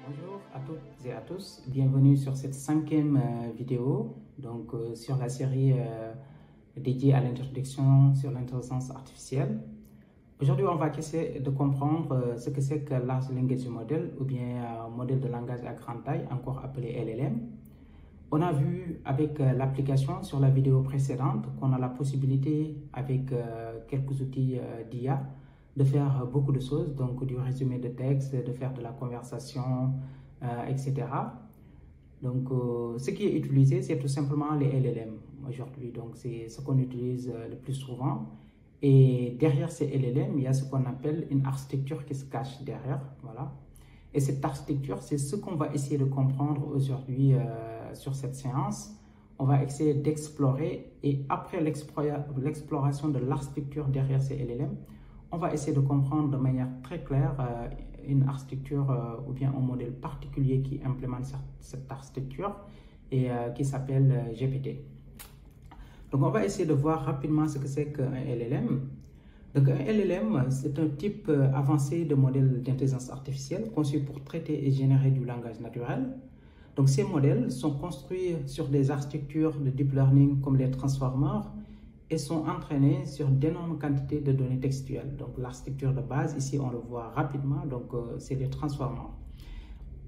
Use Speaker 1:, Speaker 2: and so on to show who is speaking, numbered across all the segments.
Speaker 1: Bonjour à toutes et à tous, bienvenue sur cette cinquième vidéo sur la série dédiée à l'introduction sur l'intelligence artificielle. Aujourd'hui, on va essayer de comprendre ce que c'est que Large Language Model ou bien modèle de langage à grande taille, encore appelé LLM. On a vu avec l'application sur la vidéo précédente qu'on a la possibilité avec quelques outils d'IA de faire beaucoup de choses, donc du résumé de texte, de faire de la conversation, etc. Donc, ce qui est utilisé, c'est tout simplement les LLM aujourd'hui. Donc, c'est ce qu'on utilise le plus souvent. Et derrière ces LLM, il y a ce qu'on appelle une architecture qui se cache derrière. Voilà. Et cette architecture, c'est ce qu'on va essayer de comprendre aujourd'hui sur cette séance. On va essayer d'explorer et après l'exploration de l'architecture derrière ces LLM, on va essayer de comprendre de manière très claire une architecture ou bien un modèle particulier qui implémente cette architecture et qui s'appelle GPT. Donc, on va essayer de voir rapidement ce que c'est qu'un LLM. Donc, un LLM, c'est un type avancé de modèle d'intelligence artificielle conçu pour traiter et générer du langage naturel. Donc, ces modèles sont construits sur des architectures de deep learning comme les transformers et sont entraînés sur d'énormes quantités de données textuelles. Donc, l'architecture de base, ici, on le voit rapidement, donc c'est les transformers.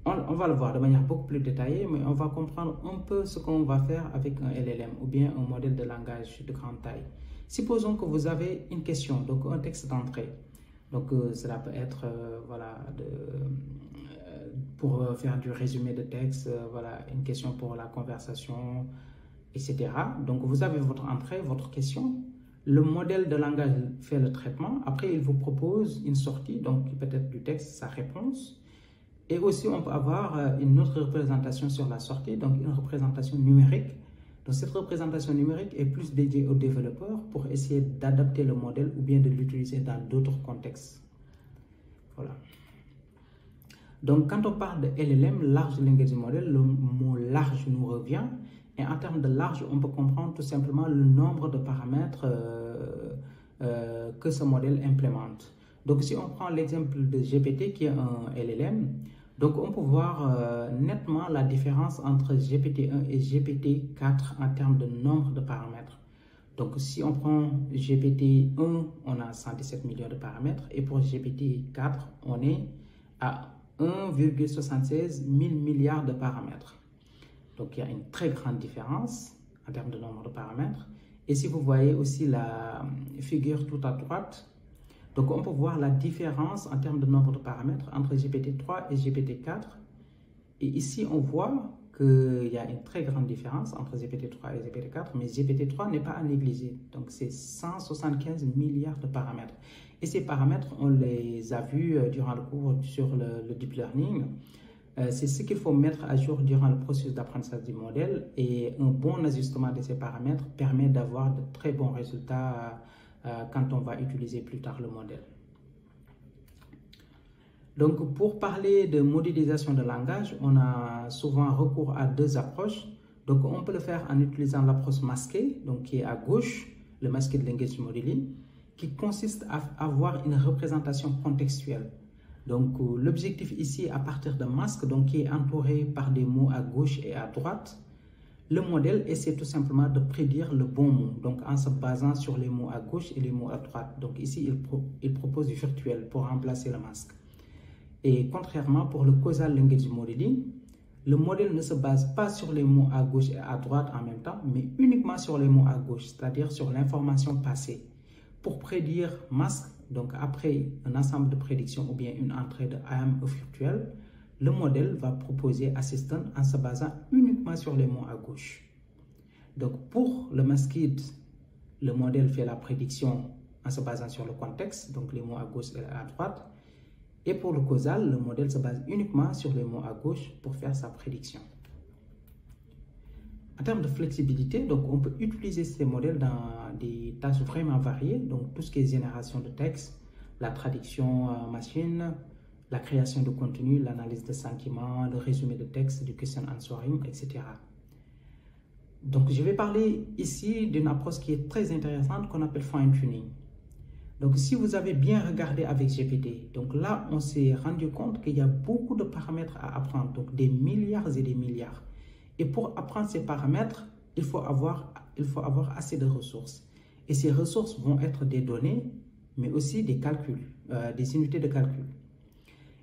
Speaker 1: On va le voir de manière beaucoup plus détaillée, mais on va comprendre un peu ce qu'on va faire avec un LLM ou bien un modèle de langage de grande taille. Supposons que vous avez une question, donc un texte d'entrée. Donc, cela peut être pour faire du résumé de texte, voilà, une question pour la conversation, etc. Donc, vous avez votre entrée, votre question. Le modèle de langage fait le traitement. Après, il vous propose une sortie, donc peut-être du texte, sa réponse. Et aussi, on peut avoir une autre représentation sur la sortie, donc une représentation numérique. Donc, cette représentation numérique est plus dédiée aux développeurs pour essayer d'adapter le modèle ou bien de l'utiliser dans d'autres contextes. Voilà. Donc, quand on parle de LLM, Large Language Model, le mot large nous revient. Et en termes de large, on peut comprendre tout simplement le nombre de paramètres que ce modèle implémente. Donc, si on prend l'exemple de GPT qui est un LLM, donc on peut voir nettement la différence entre GPT-1 et GPT-4 en termes de nombre de paramètres. Donc, si on prend GPT-1, on a 117 millions de paramètres et pour GPT-4, on est à 1,76 milliards de paramètres. Donc, il y a une très grande différence en termes de nombre de paramètres. Et si vous voyez aussi la figure tout à droite, donc on peut voir la différence en termes de nombre de paramètres entre GPT-3 et GPT-4. Et ici, on voit qu'il y a une très grande différence entre GPT-3 et GPT-4, mais GPT-3 n'est pas à négliger. Donc, c'est 175 milliards de paramètres. Et ces paramètres, on les a vus durant le cours sur le deep learning. C'est ce qu'il faut mettre à jour durant le processus d'apprentissage du modèle et un bon ajustement de ces paramètres permet d'avoir de très bons résultats quand on va utiliser plus tard le modèle. Donc, pour parler de modélisation de langage, on a souvent recours à deux approches. Donc, on peut le faire en utilisant l'approche masquée, donc qui est à gauche, le Masked Language Modeling, qui consiste à avoir une représentation contextuelle. Donc, l'objectif ici, à partir de masques, donc qui est entouré par des mots à gauche et à droite, le modèle essaie tout simplement de prédire le bon mot, donc en se basant sur les mots à gauche et les mots à droite. Donc ici, il propose du virtuel pour remplacer le masque. Et contrairement pour le Causal Language Modeling, le modèle ne se base pas sur les mots à gauche et à droite en même temps, mais uniquement sur les mots à gauche, c'est-à-dire sur l'information passée. Pour prédire masque, donc après un ensemble de prédictions ou bien une entrée de I am virtuel, le modèle va proposer assistant en se basant uniquement sur les mots à gauche. Donc pour le masked, le modèle fait la prédiction en se basant sur le contexte, donc les mots à gauche et à droite. Et pour le causal, le modèle se base uniquement sur les mots à gauche pour faire sa prédiction. En termes de flexibilité, donc on peut utiliser ces modèles dans des tâches vraiment variées, donc tout ce qui est génération de texte, la traduction machine, la création de contenu, l'analyse de sentiments, le résumé de texte, du question answering, etc. Donc, je vais parler ici d'une approche qui est très intéressante qu'on appelle fine-tuning. Donc, si vous avez bien regardé avec GPT, donc là, on s'est rendu compte qu'il y a beaucoup de paramètres à apprendre, donc des milliards et des milliards. Et pour apprendre ces paramètres, il faut avoir assez de ressources. Et ces ressources vont être des données, mais aussi des calculs, des unités de calcul.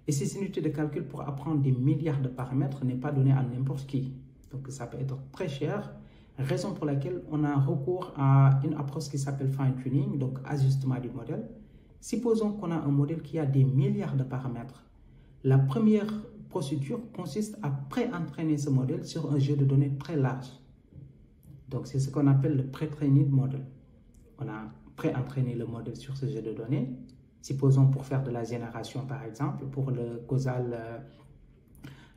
Speaker 1: Et ces unités de calcul pour apprendre des milliards de paramètres n'est pas donné à n'importe qui. Donc, ça peut être très cher. Raison pour laquelle on a recours à une approche qui s'appelle fine-tuning, donc ajustement du modèle. Supposons qu'on a un modèle qui a des milliards de paramètres. La première procédure consiste à pré-entraîner ce modèle sur un jeu de données très large. Donc, c'est ce qu'on appelle le pre-training model. On a pré-entraîné le modèle sur ce jeu de données. Supposons pour faire de la génération, par exemple, pour le causal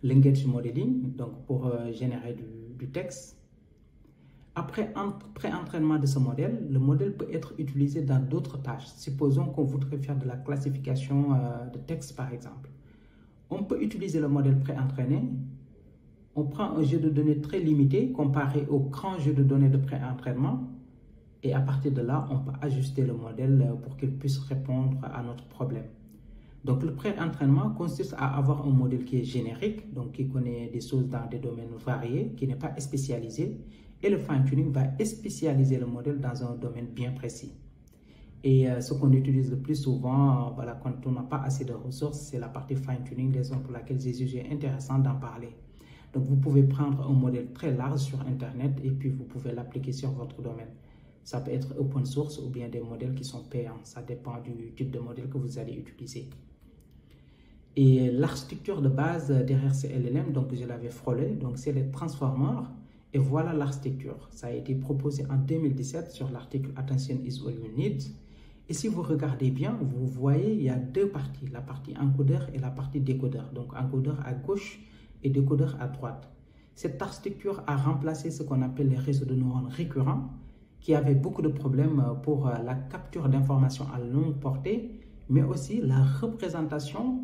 Speaker 1: language modeling, donc pour générer du texte. Après pré-entraînement de ce modèle, le modèle peut être utilisé dans d'autres tâches. Supposons qu'on voudrait faire de la classification de texte, par exemple. On peut utiliser le modèle pré-entraîné. On prend un jeu de données très limité comparé au grand jeu de données de pré-entraînement. Et à partir de là, on peut ajuster le modèle pour qu'il puisse répondre à notre problème. Donc, le pré-entraînement consiste à avoir un modèle qui est générique, donc qui connaît des choses dans des domaines variés, qui n'est pas spécialisé. Et le fine-tuning va spécialiser le modèle dans un domaine bien précis. Et ce qu'on utilise le plus souvent, voilà, quand on n'a pas assez de ressources, c'est la partie fine-tuning, raison pour laquelle j'ai jugé intéressant d'en parler. Donc, vous pouvez prendre un modèle très large sur Internet et puis vous pouvez l'appliquer sur votre domaine. Ça peut être open source ou bien des modèles qui sont payants. Ça dépend du type de modèle que vous allez utiliser. Et l'architecture de base derrière ces LLM, donc je l'avais frôlé, donc c'est les transformers. Et voilà l'architecture. Ça a été proposé en 2017 sur l'article Attention is all you need. Et si vous regardez bien, vous voyez, il y a deux parties, la partie encodeur et la partie décodeur. Donc encodeur à gauche et décodeur à droite. Cette architecture a remplacé ce qu'on appelle les réseaux de neurones récurrents, qui avaient beaucoup de problèmes pour la capture d'informations à longue portée, mais aussi la représentation,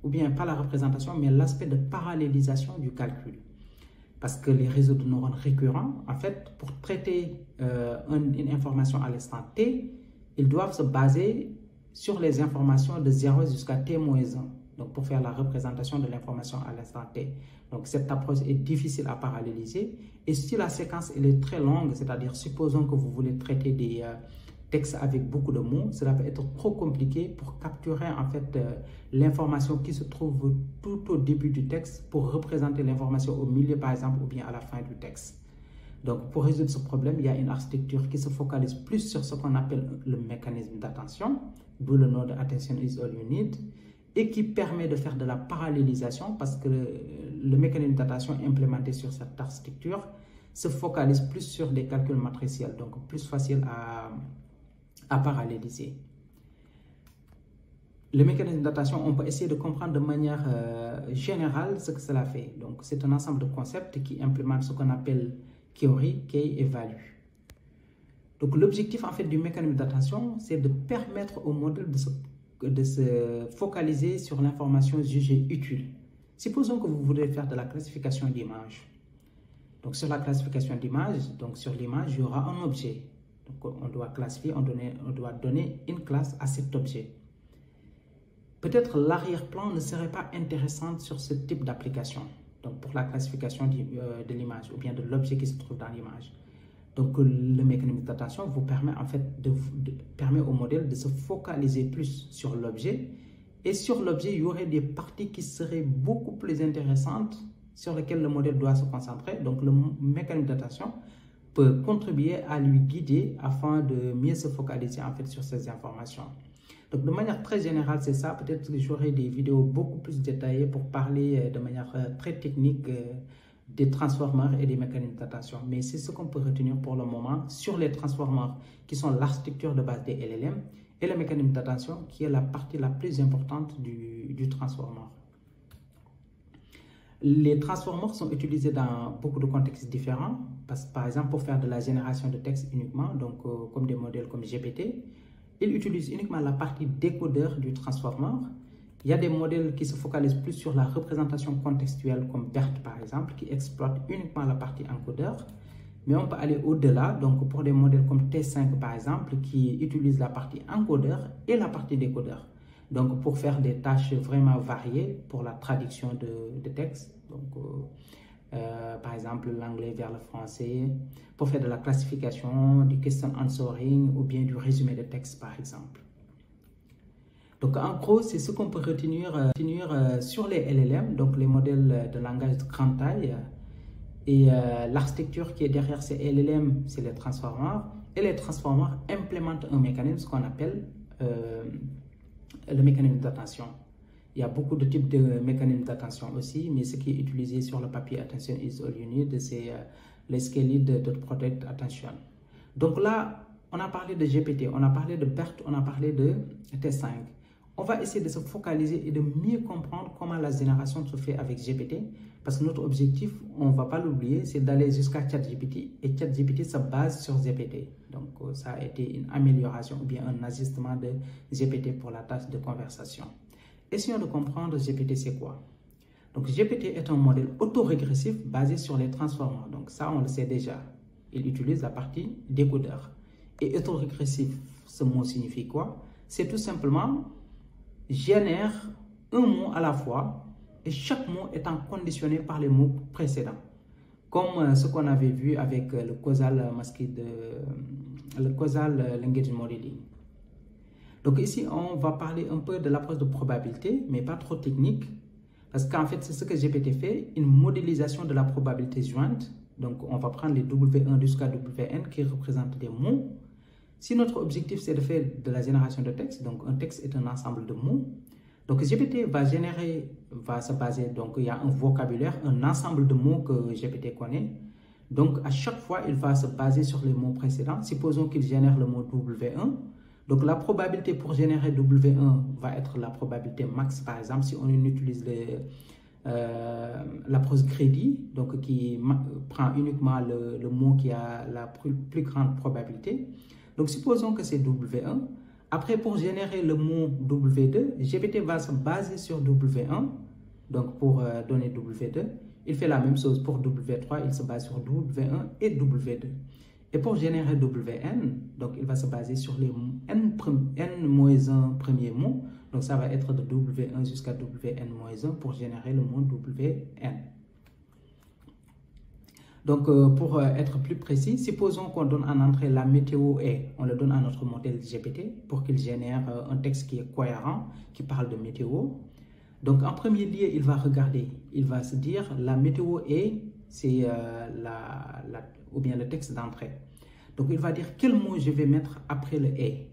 Speaker 1: ou bien pas la représentation, mais l'aspect de parallélisation du calcul. Parce que les réseaux de neurones récurrents, en fait, pour traiter une information à l'instant t, ils doivent se baser sur les informations de 0 jusqu'à t-1. Donc, pour faire la représentation de l'information à l'instant t. Donc, cette approche est difficile à paralléliser. Et si la séquence elle est très longue, c'est-à-dire, supposons que vous voulez traiter des textes avec beaucoup de mots, cela peut être trop compliqué pour capturer en fait l'information qui se trouve tout au début du texte pour représenter l'information au milieu, par exemple, ou bien à la fin du texte. Donc, pour résoudre ce problème, il y a une architecture qui se focalise plus sur ce qu'on appelle le mécanisme d'attention, d'où le nom de Attention is all you need, et qui permet de faire de la parallélisation parce que le mécanisme d'attention implémenté sur cette architecture se focalise plus sur des calculs matriciels, donc plus facile à paralléliser. Le mécanisme d'attention, on peut essayer de comprendre de manière générale ce que cela fait. Donc, c'est un ensemble de concepts qui implémentent ce qu'on appelle Theory, Key et Value. Donc, l'objectif en fait du mécanisme d'attention, c'est de permettre au modèle de se focaliser sur l'information jugée utile. Supposons que vous voulez faire de la classification d'images. Donc, sur la classification d'images, donc sur l'image, il y aura un objet. Donc, on doit classifier, on doit donner une classe à cet objet. Peut-être l'arrière-plan ne serait pas intéressant sur ce type d'application, donc pour la classification de l'image ou bien de l'objet qui se trouve dans l'image. Donc, le mécanisme d'attention vous permet en fait permet au modèle de se focaliser plus sur l'objet. Et sur l'objet, il y aurait des parties qui seraient beaucoup plus intéressantes sur lesquelles le modèle doit se concentrer. Donc, le mécanisme d'attention peut contribuer à lui guider afin de mieux se focaliser en fait sur ces informations. Donc, de manière très générale, c'est ça. Peut-être que j'aurai des vidéos beaucoup plus détaillées pour parler de manière très technique des transformers et des mécanismes d'attention. Mais c'est ce qu'on peut retenir pour le moment sur les transformers qui sont l'architecture de base des LLM et le mécanisme d'attention qui est la partie la plus importante du transformer. Les transformers sont utilisés dans beaucoup de contextes différents. Par exemple, pour faire de la génération de texte uniquement, donc comme des modèles comme GPT, ils utilisent uniquement la partie décodeur du transformer. Il y a des modèles qui se focalisent plus sur la représentation contextuelle comme BERT par exemple, qui exploitent uniquement la partie encodeur. Mais on peut aller au-delà, donc pour des modèles comme T5 par exemple, qui utilisent la partie encodeur et la partie décodeur. Donc pour faire des tâches vraiment variées pour la traduction de texte. Donc par exemple l'anglais vers le français, pour faire de la classification, du question answering ou bien du résumé de texte par exemple. Donc en gros, c'est ce qu'on peut retenir sur les LLM, donc les modèles de langage de grande taille. Et l'architecture qui est derrière ces LLM, c'est les transformers. Et les transformers implémentent un mécanisme qu'on appelle le mécanisme d'attention. Il y a beaucoup de types de mécanismes d'attention aussi, mais ce qui est utilisé sur le papier Attention is all you need, c'est les Scaled.Protect Attention. Donc là, on a parlé de GPT, on a parlé de BERT, on a parlé de T5. On va essayer de se focaliser et de mieux comprendre comment la génération se fait avec GPT, parce que notre objectif, on ne va pas l'oublier, c'est d'aller jusqu'à ChatGPT, et ChatGPT se base sur GPT. Donc ça a été une amélioration ou bien un ajustement de GPT pour la tâche de conversation. Essayons de comprendre GPT c'est quoi. Donc GPT est un modèle autorégressif basé sur les transformers. Donc ça, on le sait déjà. Il utilise la partie décodeur. Et autorégressif, ce mot signifie quoi? C'est tout simplement génère un mot à la fois et chaque mot étant conditionné par les mots précédents. Comme ce qu'on avait vu avec le causal language modeling. Donc ici, on va parler un peu de l'approche de probabilité, mais pas trop technique. Parce qu'en fait, c'est ce que GPT fait, une modélisation de la probabilité jointe. Donc on va prendre les W1 jusqu'à WN qui représentent des mots. Si notre objectif, c'est de faire de la génération de texte, donc un texte est un ensemble de mots, donc GPT va se baser, donc il y a un vocabulaire, un ensemble de mots que GPT connaît. Donc à chaque fois, il va se baser sur les mots précédents. Supposons qu'il génère le mot W1. Donc la probabilité pour générer W1 va être la probabilité max, par exemple, si on utilise l'approche greedy, donc qui prend uniquement le mot qui a la plus grande probabilité. Donc supposons que c'est W1. Après, pour générer le mot W2, GPT va se baser sur W1, donc pour donner W2. Il fait la même chose pour W3, il se base sur W1 et W2. Et pour générer WN, donc il va se baser sur les N-1 premiers mots. Donc ça va être de W1 jusqu'à WN-1 pour générer le mot WN. Donc pour être plus précis, supposons qu'on donne en entrée la météo et on le donne à notre modèle GPT pour qu'il génère un texte qui est cohérent, qui parle de météo. Donc en premier lieu, il va regarder, il va se dire la météo est, c'est ou bien le texte d'entrée. Donc il va dire quel mot je vais mettre après le et.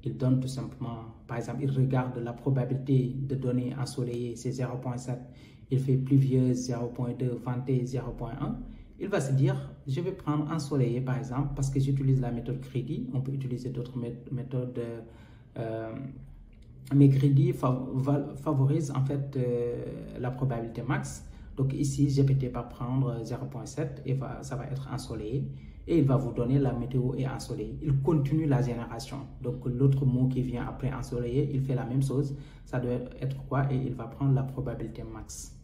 Speaker 1: Il donne tout simplement, par exemple, il regarde la probabilité de donner ensoleillé, c'est 0.7. Il fait pluvieuse 0.2, ventée 0.1. Il va se dire, je vais prendre ensoleillé par exemple, parce que j'utilise la méthode Greedy. On peut utiliser d'autres méthodes, mais Greedy favorise en fait la probabilité max. Donc ici, GPT va prendre 0.7 et ça va être ensoleillé. Et il va vous donner la météo et ensoleillé. Il continue la génération. Donc l'autre mot qui vient après ensoleillé, il fait la même chose. Ça doit être quoi? Et il va prendre la probabilité max.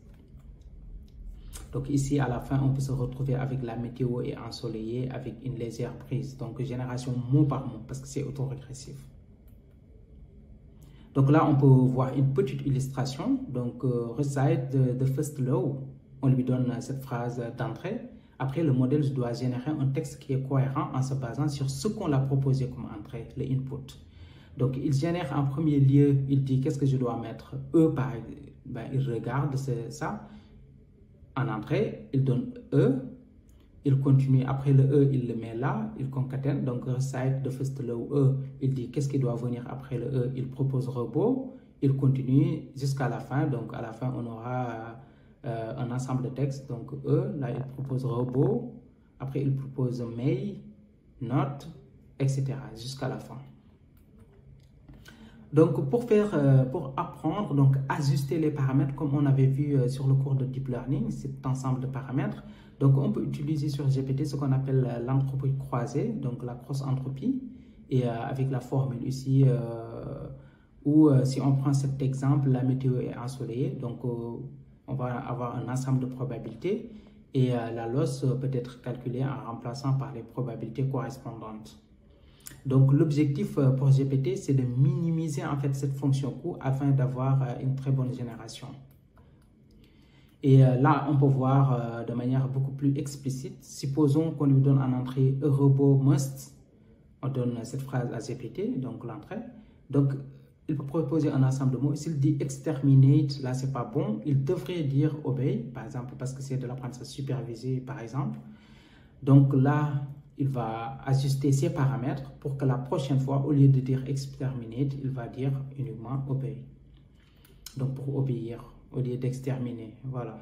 Speaker 1: Donc ici, à la fin, on peut se retrouver avec la météo et ensoleillé avec une légère prise. Donc génération mot par mot parce que c'est autorégressif. Donc là, on peut voir une petite illustration. Donc recite the first law. On lui donne cette phrase d'entrée. Après, le modèle doit générer un texte qui est cohérent en se basant sur ce qu'on l'a proposé comme entrée, le input. Donc, il génère en premier lieu, il dit qu'est-ce que je dois mettre. E, par exemple, il regarde ça. En entrée, il donne E. Il continue. Après le E, il le met là. Il concatène. Donc, recite the first law E. Il dit qu'est-ce qui doit venir après le E. Il propose robot. Il continue jusqu'à la fin. Donc, à la fin, on aura un ensemble de textes. Donc E, là il propose robot, après il propose may, not, etc. jusqu'à la fin. Donc pour apprendre, donc ajuster les paramètres comme on avait vu sur le cours de Deep Learning, cet ensemble de paramètres. Donc on peut utiliser sur GPT ce qu'on appelle l'entropie croisée, donc la cross-entropie, et avec la formule ici où si on prend cet exemple, la météo est ensoleillée, donc on va avoir un ensemble de probabilités Et la loss peut être calculée en remplaçant par les probabilités correspondantes. Donc l'objectif pour GPT, c'est de minimiser en fait cette fonction coût afin d'avoir une très bonne génération. Et là, on peut voir de manière beaucoup plus explicite. Supposons qu'on lui donne en entrée a robot must. On donne cette phrase à GPT, donc l'entrée. Donc, il peut proposer un ensemble de mots. S'il dit exterminate, là, c'est pas bon. Il devrait dire obey, par exemple, parce que c'est de l'apprentissage supervisé, par exemple. Donc là, il va ajuster ses paramètres pour que la prochaine fois, au lieu de dire exterminate, il va dire uniquement obey. Donc, pour obéir au lieu d'exterminer. Voilà.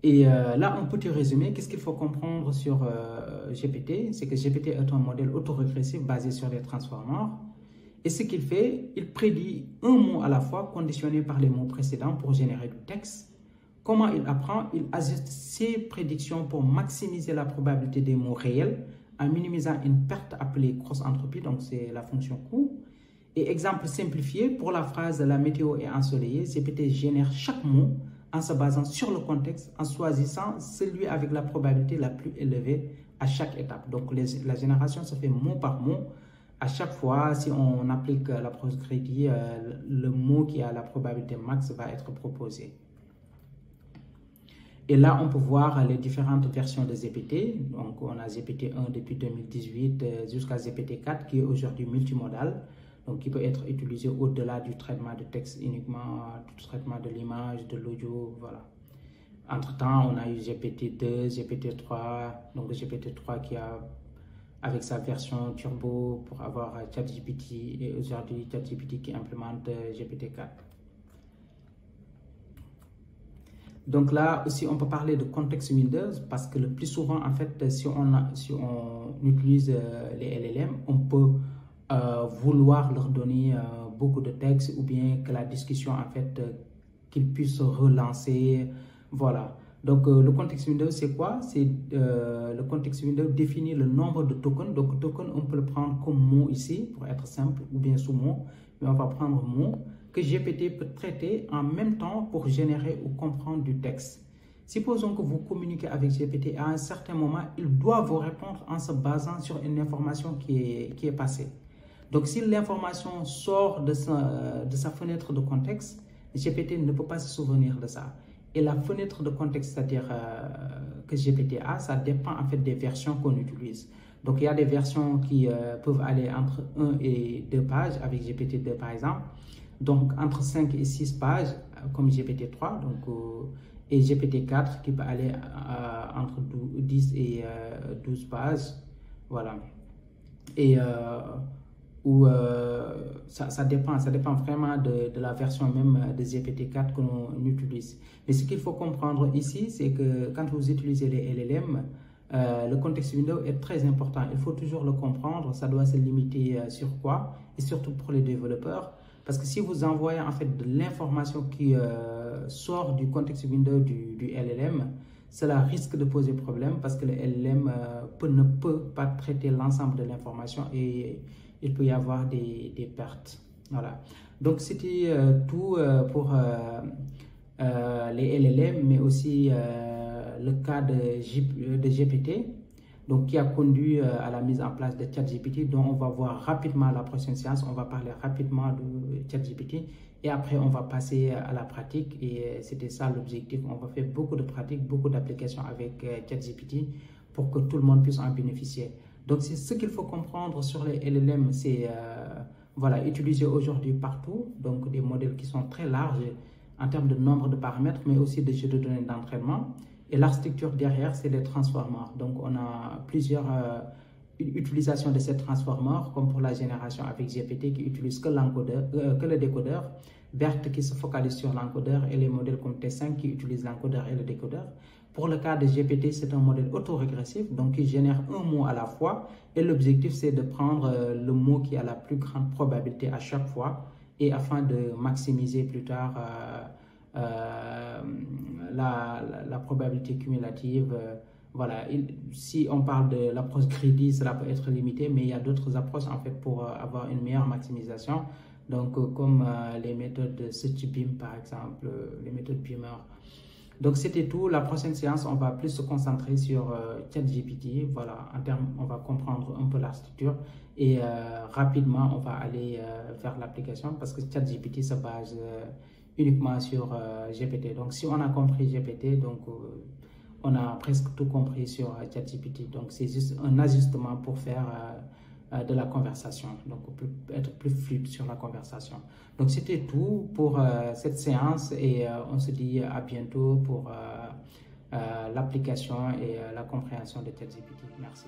Speaker 1: Et là, un petit résumé, qu'est-ce qu'il faut comprendre sur GPT? C'est que GPT est un modèle autorégressif basé sur les transformers. Et ce qu'il fait, il prédit un mot à la fois conditionné par les mots précédents pour générer du texte. Comment il apprend? Il ajuste ses prédictions pour maximiser la probabilité des mots réels en minimisant une perte appelée cross-entropie, donc c'est la fonction coût. Et exemple simplifié, pour la phrase « la météo est ensoleillée », GPT génère chaque mot en se basant sur le contexte, en choisissant celui avec la probabilité la plus élevée à chaque étape. Donc la génération se fait mot par mot. À chaque fois, si on applique la proscrit, le mot qui a la probabilité max va être proposé. Et là, on peut voir les différentes versions de GPT. Donc, on a GPT-1 depuis 2018 jusqu'à GPT-4 qui est aujourd'hui multimodal. Donc, qui peut être utilisé au-delà du traitement de texte uniquement, du traitement de l'image, de l'audio, voilà. Entre-temps, on a eu GPT-2, GPT-3, donc GPT-3 qui a, avec sa version turbo pour avoir ChatGPT et aujourd'hui ChatGPT qui implémente GPT-4. Donc là aussi, on peut parler de contexte Windows parce que le plus souvent, en fait, si on utilise les LLM, on peut vouloir leur donner beaucoup de texte ou bien que la discussion, en fait, qu'ils puissent relancer. Voilà. Donc, le contexte Windows, c'est quoi? C'est le contexte Windows définit le nombre de tokens. Donc, token, on peut le prendre comme mot ici pour être simple ou bien sous-mot. Mais on va prendre mot que GPT peut traiter en même temps pour générer ou comprendre du texte. Supposons que vous communiquez avec GPT à un certain moment, il doit vous répondre en se basant sur une information qui est passée. Donc, si l'information sort de sa fenêtre de contexte, GPT ne peut pas se souvenir de ça. Et la fenêtre de contexte, c'est-à-dire que GPT a, ça dépend en fait des versions qu'on utilise. Donc, il y a des versions qui peuvent aller entre 1 et 2 pages avec GPT-2 par exemple. Donc, entre 5 et 6 pages comme GPT-3 et GPT-4 qui peut aller entre 10 et 12 pages. Voilà. Et ça dépend vraiment de la version même de GPT-4 que l'on utilise. Mais ce qu'il faut comprendre ici, c'est que quand vous utilisez les LLM, le contexte Windows est très important. Il faut toujours le comprendre. Ça doit se limiter sur quoi? Et surtout pour les développeurs. Parce que si vous envoyez en fait de l'information qui sort du contexte Windows du LLM, cela risque de poser problème parce que le LLM ne peut pas traiter l'ensemble de l'information et il peut y avoir des pertes. Voilà. Donc, c'était tout pour les LLM, mais aussi le cas de GPT, donc qui a conduit à la mise en place de ChatGPT, dont on va voir rapidement la prochaine séance. On va parler rapidement de ChatGPT et après on va passer à la pratique et c'était ça l'objectif. On va faire beaucoup de pratiques, beaucoup d'applications avec ChatGPT pour que tout le monde puisse en bénéficier. Donc c'est ce qu'il faut comprendre sur les LLM, c'est voilà, utilisé aujourd'hui partout, donc des modèles qui sont très larges en termes de nombre de paramètres, mais aussi de jeux de données d'entraînement. Et l'architecture derrière, c'est des transformers. Donc, on a plusieurs utilisations de ces transformers, comme pour la génération avec GPT qui utilise que le décodeur, BERT qui se focalise sur l'encodeur et les modèles comme T5 qui utilisent l'encodeur et le décodeur. Pour le cas de GPT, c'est un modèle autorégressif, donc qui génère un mot à la fois. Et l'objectif, c'est de prendre le mot qui a la plus grande probabilité à chaque fois et afin de maximiser plus tard la probabilité cumulative. Voilà, si on parle de l'approche greedy, cela peut être limité, mais il y a d'autres approches en fait pour avoir une meilleure maximisation. Donc, comme les méthodes SearchBeam par exemple, les méthodes Beamer. Donc c'était tout. La prochaine séance, on va plus se concentrer sur ChatGPT. Voilà, en termes, on va comprendre un peu l'architecture et rapidement, on va aller vers l'application parce que ChatGPT se base uniquement sur GPT. Donc si on a compris GPT, donc on a presque tout compris sur ChatGPT. Donc c'est juste un ajustement pour faire de la conversation, donc être plus fluide sur la conversation. Donc c'était tout pour cette séance et on se dit à bientôt pour l'application et la compréhension de ChatGPT. Merci.